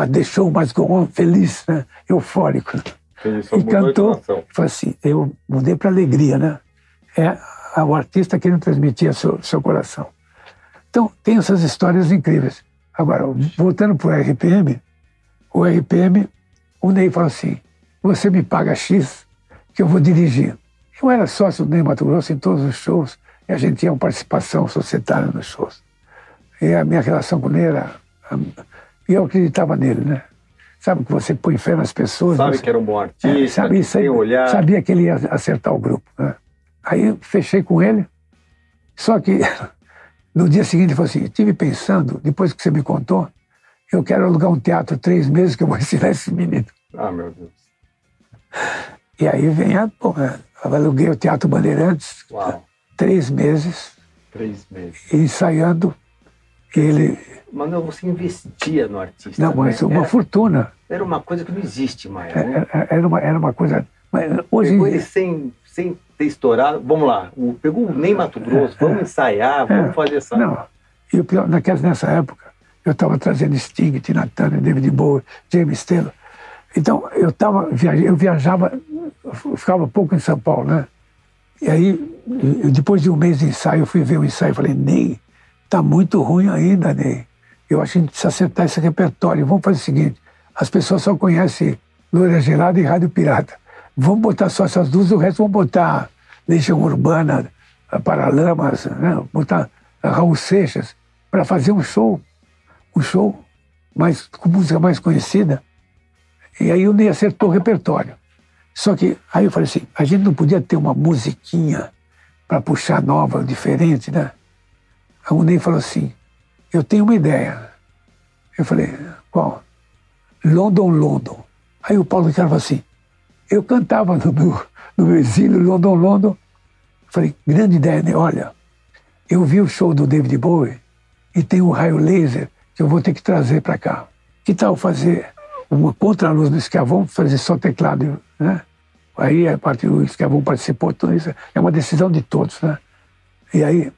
deixou mais com feliz, né? Eufórico. E cantou. Falei assim, eu mudei para alegria, né? É o artista querendo transmitir seu coração. Então, tem essas histórias incríveis. Agora, voltando para o RPM, o Ney falou assim, você me paga X que eu vou dirigir. Eu era sócio do Ney Matogrosso em todos os shows e a gente tinha uma participação societária nos shows. E a minha relação com ele era... E eu acreditava nele, né? Sabe que você põe fé nas pessoas. Sabe que era um bom artista, sabia que ele ia acertar o grupo, né? Aí fechei com ele, só que no dia seguinte ele falou assim, estive pensando, depois que você me contou, eu quero alugar um teatro 3 meses que eu vou ensinar esse menino. Ah, meu Deus. E aí vem eu aluguei o Teatro Bandeirantes, 3 meses. 3 meses. Ensaiando, ele... Manuel, você investia no artista. Não, mas uma fortuna. Era uma coisa que não existe mais, né? Era uma coisa... Mas hoje pegou ele sem ter estourado. Vamos lá, pegou o Ney Matogrosso, vamos ensaiar, vamos fazer essa... Não, e o pior, nessa época, eu estava trazendo Sting, Tina Turner, David Bowie, James Taylor. Então, eu viajava, eu ficava pouco em São Paulo, né? E aí, depois de um mês de ensaio, eu fui ver o ensaio e falei, Ney, tá muito ruim ainda, Ney. Eu acho que a gente precisa acertar esse repertório. Vamos fazer o seguinte, as pessoas só conhecem Loira Gelada e Rádio Pirata. Vamos botar só essas duas, o resto vamos botar Legião Urbana, Paralamas, né? Botar Raul Seixas, para fazer um show com música mais conhecida. E aí o Ney acertou o repertório. Só que aí eu falei assim, a gente não podia ter uma musiquinha para puxar nova, diferente, né? Aí o Ney falou assim, eu tenho uma ideia. Eu falei, qual? London, London. Aí o Paulo Ricardo falou assim, eu cantava no meu exílio, London, London. Falei, grande ideia, né? Olha, eu vi o show do David Bowie e tem um raio laser que eu vou ter que trazer para cá. Que tal fazer uma contraluz no Esquiavon, fazer só teclado, né? Aí a parte do Esquiavon participou, tudo isso é uma decisão de todos, né? E aí,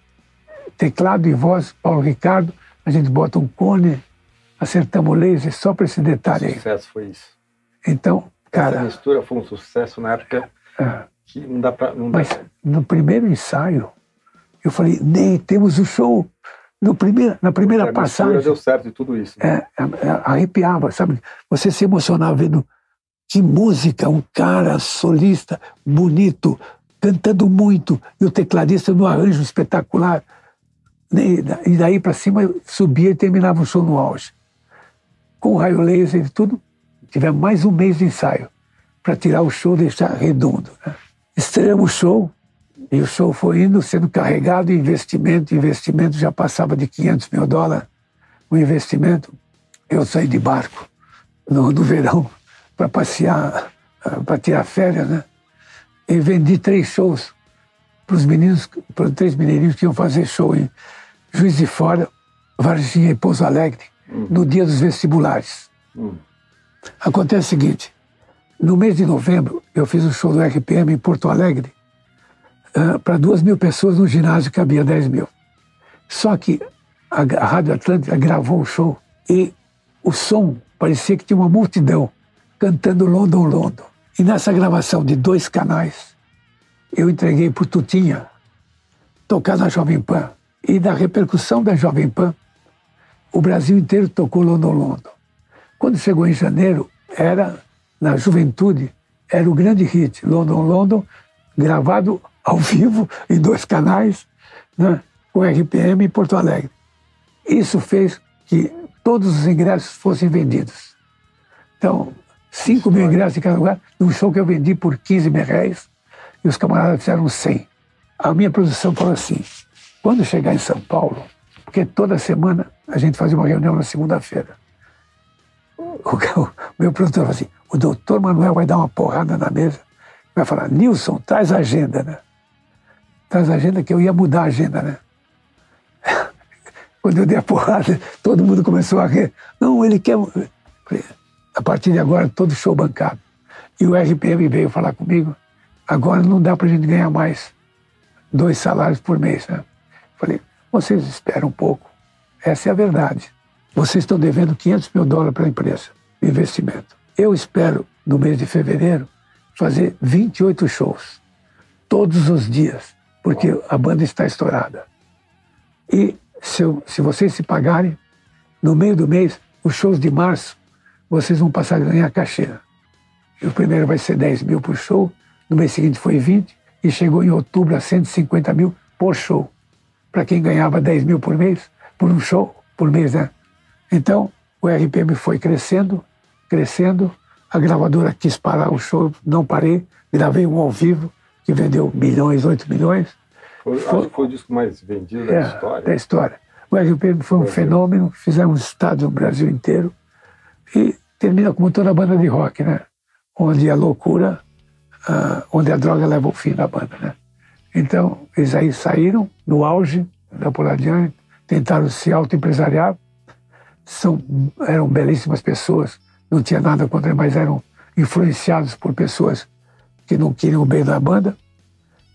teclado e voz, Paulo Ricardo, a gente bota um cone, acertamos o laser só para esse detalhe aí. O sucesso foi isso. Então, cara... Essa mistura foi um sucesso na época que não dá para... Mas no primeiro ensaio, eu falei, Ney, temos o show. Na primeira passagem... deu certo de tudo isso. Né? Arrepiava, sabe? Você se emocionava vendo que música, um cara solista, bonito, cantando muito, e o tecladista no arranjo espetacular. E daí para cima eu subia e terminava o show no auge. Com o raio laser e tudo, tivemos mais um mês de ensaio para tirar o show e deixar redondo. Né? Estreamos o show, e o show foi indo, sendo carregado, investimento já passava de $500 mil. O investimento, eu saí de barco no verão para passear, para tirar férias, né? E vendi 3 shows para os meninos, para 3 mineirinhos que iam fazer show em Juiz de Fora, Varginha e Pouso Alegre, no dia dos vestibulares. Acontece o seguinte, no mês de novembro, eu fiz um show do RPM em Porto Alegre, para 2.000 pessoas no ginásio que cabia 10 mil. Só que a Rádio Atlântica gravou o show e o som parecia que tinha uma multidão cantando London, London. E nessa gravação de 2 canais, eu entreguei para o Tutinha tocar na Jovem Pan. E da repercussão da Jovem Pan, o Brasil inteiro tocou London, London. Quando chegou em janeiro, na juventude, era o grande hit, London, London, gravado ao vivo em 2 canais, né, com RPM em Porto Alegre. Isso fez que todos os ingressos fossem vendidos. Então, 5 mil ingressos em cada lugar, num show que eu vendi por 15 mil reais, e os camaradas fizeram 100. A minha produção falou assim, quando chegar em São Paulo, Porque toda semana a gente fazia uma reunião na segunda-feira. O meu produtor falou assim, o doutor Manuel vai dar uma porrada na mesa, vai falar, Nilson, traz a agenda, né? Traz a agenda, que eu ia mudar a agenda, né? Quando eu dei a porrada, todo mundo começou a rir. Não, ele quer... Falei, a partir de agora, todo show bancado. E o RPM veio falar comigo, agora não dá pra gente ganhar mais 2 salários por mês, né? Falei, vocês esperam um pouco. Essa é a verdade. Vocês estão devendo $500 mil para a empresa, de investimento. Eu espero, no mês de fevereiro, fazer 28 shows, todos os dias, porque a banda está estourada. E se vocês se pagarem, no meio do mês, os shows de março, vocês vão passar a ganhar cachê. E o primeiro vai ser 10 mil por show, no mês seguinte foi 20, e chegou em outubro a 150 mil por show. Para quem ganhava 10 mil por mês, por um show por mês, né? Então, o RPM foi crescendo, a gravadora quis parar o show, não parei, gravei um ao vivo, que vendeu milhões, 8 milhões. Acho que foi o disco mais vendido da história. Da história. O RPM foi um fenômeno, fizemos estádio no Brasil inteiro, e termina como toda a banda de rock, né? Onde a loucura, onde a droga leva o fim da banda, né? Então, eles aí saíram no auge da por adiante, tentaram se autoempresariar, eram belíssimas pessoas, não tinha nada contra, mas eram influenciados por pessoas que não queriam o bem da banda,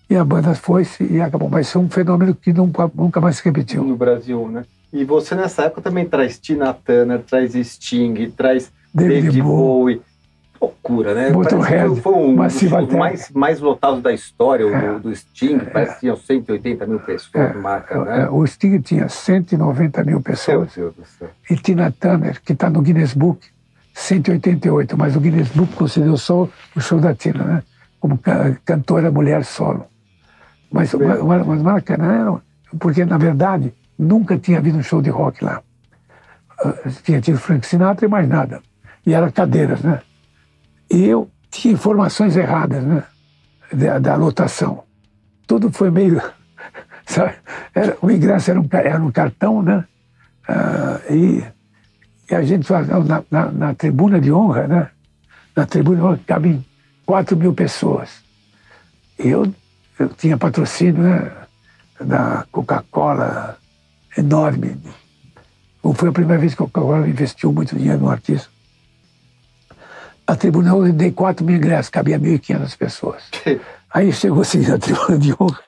e a banda foi-se e acabou. Mas foi um fenômeno que nunca mais se repetiu. No Brasil, né? E você nessa época também traz Tina Turner, traz Sting, traz David Bowie. Loucura, né? Foi um dos mais lotados da história, do Sting, parece que tinham 180 mil pessoas, marca, né? O Sting tinha 190 mil pessoas. Meu Deus do céu. E Tina Turner, que está no Guinness Book, 188, mas o Guinness Book considerou só o show da Tina, né? Como cantora mulher solo. Mas Maracanã, porque na verdade nunca tinha havido um show de rock lá. Tinha tido Frank Sinatra e mais nada. E era cadeiras, né? E eu tinha informações erradas, né? Da lotação. Tudo foi meio... Sabe? O ingresso era um cartão, né? E a gente na tribuna de honra, né? Na tribuna de honra cabem 4 mil pessoas. E eu tinha patrocínio, né? Da Coca-Cola, enorme. Foi a primeira vez que a Coca-Cola investiu muito dinheiro no artista. A tribuna, eu dei 4 mil ingressos, cabia 1.500 pessoas. Aí chegou assim, na tribuna de honra,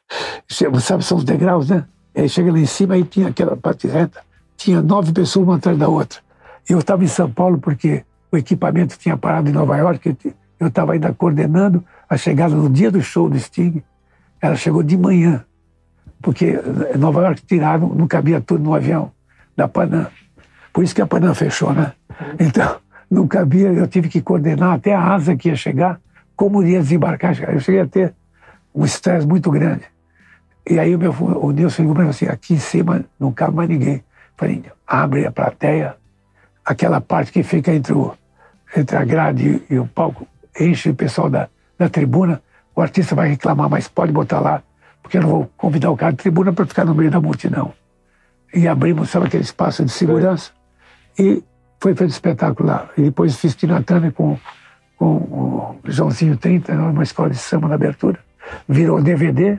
sabe, são os degraus, né? Aí chega lá em cima, aí tinha aquela parte reta, tinha 9 pessoas uma atrás da outra. Eu estava em São Paulo porque o equipamento tinha parado em Nova York, eu estava ainda coordenando a chegada no dia do show do Sting. Ela chegou de manhã, porque em Nova York tiraram, não cabia tudo no avião da Panam. Por isso que a Panam fechou, né? Então, não cabia, eu tive que coordenar até a asa que ia chegar, como iria desembarcar. Eu cheguei a ter um estresse muito grande. E aí o Nilson ligou para mim assim, aqui em cima não cabe mais ninguém. Falei, abre a plateia, aquela parte que fica entre a grade e o palco, enche o pessoal da tribuna, o artista vai reclamar, mas pode botar lá, porque eu não vou convidar o cara de tribuna para ficar no meio da multidão. E abrimos, sabe, aquele espaço de segurança, e foi feito espetáculo lá. E depois fiz Tina Turner com o Joãozinho 30, uma escola de samba na abertura. Virou DVD.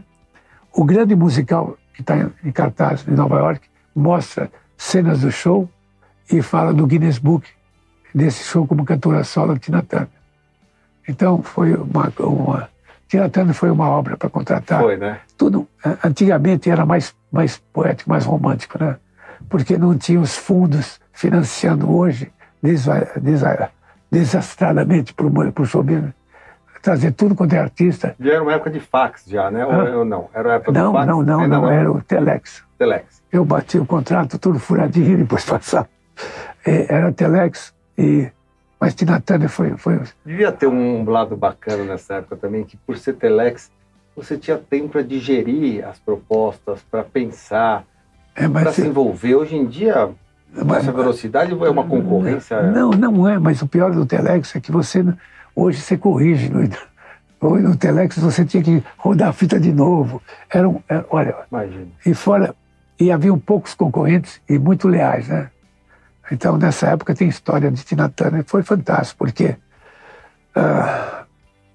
O grande musical que está em cartaz em Nova York mostra cenas do show e fala do Guinness Book desse show como cantora solo de Tina Turner. Então, foi Tina Turner foi uma obra para contratar. Foi, né? Tudo, antigamente era mais poético, mais romântico, né? Porque não tinha os fundos financiando hoje, desastradamente para o show business, trazer tudo quanto é artista. Já era uma época de fax, já, né? Ou não? Era uma época do fax? Não, era o Telex. Telex. Eu bati o contrato, tudo furadinho, e depois passava. Era Telex, mas Tina Turner foi... Devia ter um lado bacana nessa época também, que por ser Telex, você tinha tempo para digerir as propostas, para pensar, para se envolver. Hoje em dia, essa velocidade é uma concorrência... Não é, mas o pior do Telex é que hoje você corrige. Hoje no Telex você tinha que rodar a fita de novo. Olha, imagina. E fora E haviam poucos concorrentes e muito leais, né? Então, nessa época, tem história de Tina Turner. Foi fantástico, porque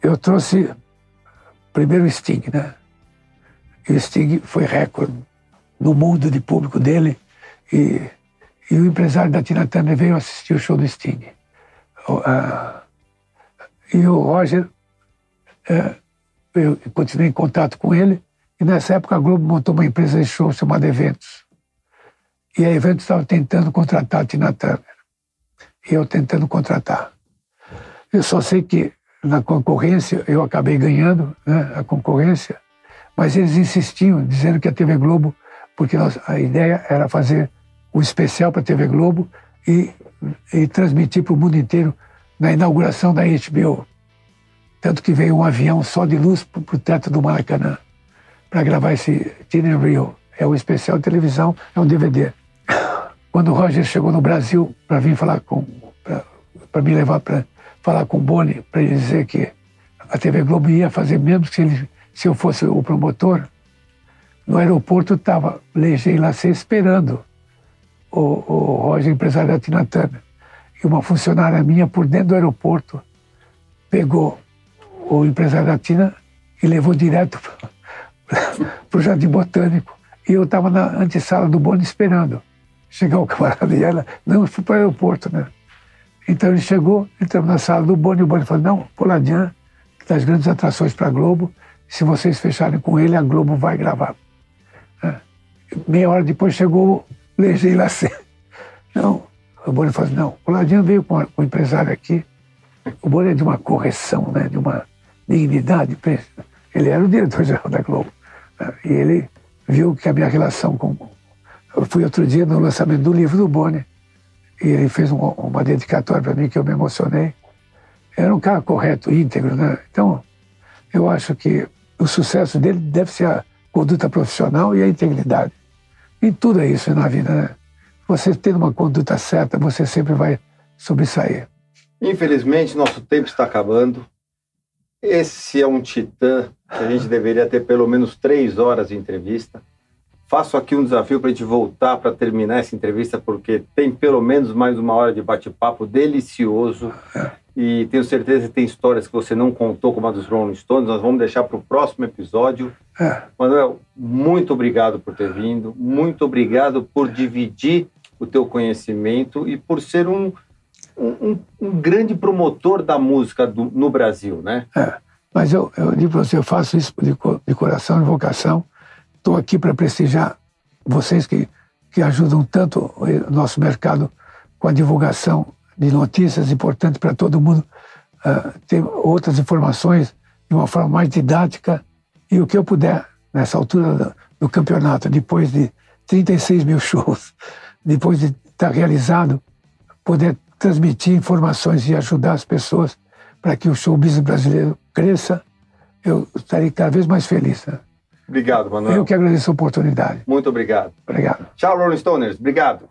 eu trouxe primeiro o Sting, né? E o Sting foi recorde no mundo de público dele. E o empresário da Tina Turner veio assistir o show do Sting. E o Roger, eu continuei em contato com ele. E nessa época a Globo montou uma empresa de show chamada Eventos. E a Eventos estava tentando contratar a Tina Turner. E eu tentando contratar. Eu só sei que na concorrência eu acabei ganhando, né, a concorrência, mas eles insistiam, dizendo que a TV Globo, porque a ideia era fazer um especial para a TV Globo e transmitir para o mundo inteiro na inauguração da HBO. Tanto que veio um avião só de luz para o teto do Maracanã para gravar esse Tina in Rio. É um especial de televisão, é um DVD. Quando o Roger chegou no Brasil para vir falar para me levar para falar com o Boni, para ele dizer que a TV Globo ia fazer mesmo se eu fosse o promotor, no aeroporto estava Leger Lacê esperando o Roger, empresário da Tina Turner. E uma funcionária minha, por dentro do aeroporto, pegou o empresário da Tina e levou direto para o Jardim Botânico. E eu estava na antessala do Boni esperando chegar o camarada e ela, não, eu fui para o aeroporto, né? Então ele chegou, entramos na sala do Boni, e o Boni falou, não, Poladian, das grandes atrações para a Globo, se vocês fecharem com ele, a Globo vai gravar. Meia hora depois chegou o Leger Lacê. Não, o Boni falou, não, Poladian veio com o empresário aqui, o Boni é de uma correção, né, de uma dignidade, ele era o diretor-geral da Globo, né? E ele viu que a minha relação com... Eu fui outro dia no lançamento do livro do Boni, e ele fez uma dedicatória para mim que eu me emocionei. Era um cara correto, íntegro, né? Então, eu acho que o sucesso dele deve ser a conduta profissional e a integridade. Em tudo é isso na vida, né? Você tendo uma conduta certa, você sempre vai sobressair. Infelizmente, nosso tempo está acabando. Esse é um titã que a gente deveria ter pelo menos 3 horas de entrevista. Faço aqui um desafio para a gente voltar para terminar essa entrevista, porque tem pelo menos mais 1 hora de bate-papo delicioso. E tenho certeza que tem histórias que você não contou, como a dos Rolling Stones. Nós vamos deixar para o próximo episódio. Manuel, muito obrigado por ter vindo. Muito obrigado por dividir o teu conhecimento e por ser um grande promotor da música no Brasil, né? Mas eu digo para você, eu faço isso de coração e vocação. Estou aqui para prestigiar vocês que ajudam tanto o nosso mercado com a divulgação de notícias importantes para todo mundo ter outras informações de uma forma mais didática e o que eu puder, nessa altura do campeonato, depois de 36 mil shows, depois de estar realizado, poder transmitir informações e ajudar as pessoas para que o show business brasileiro cresça, eu estarei cada vez mais feliz, né? Obrigado, Manuel. Eu que agradeço a oportunidade. Muito obrigado. Obrigado. Tchau, Rolling Stoners. Obrigado.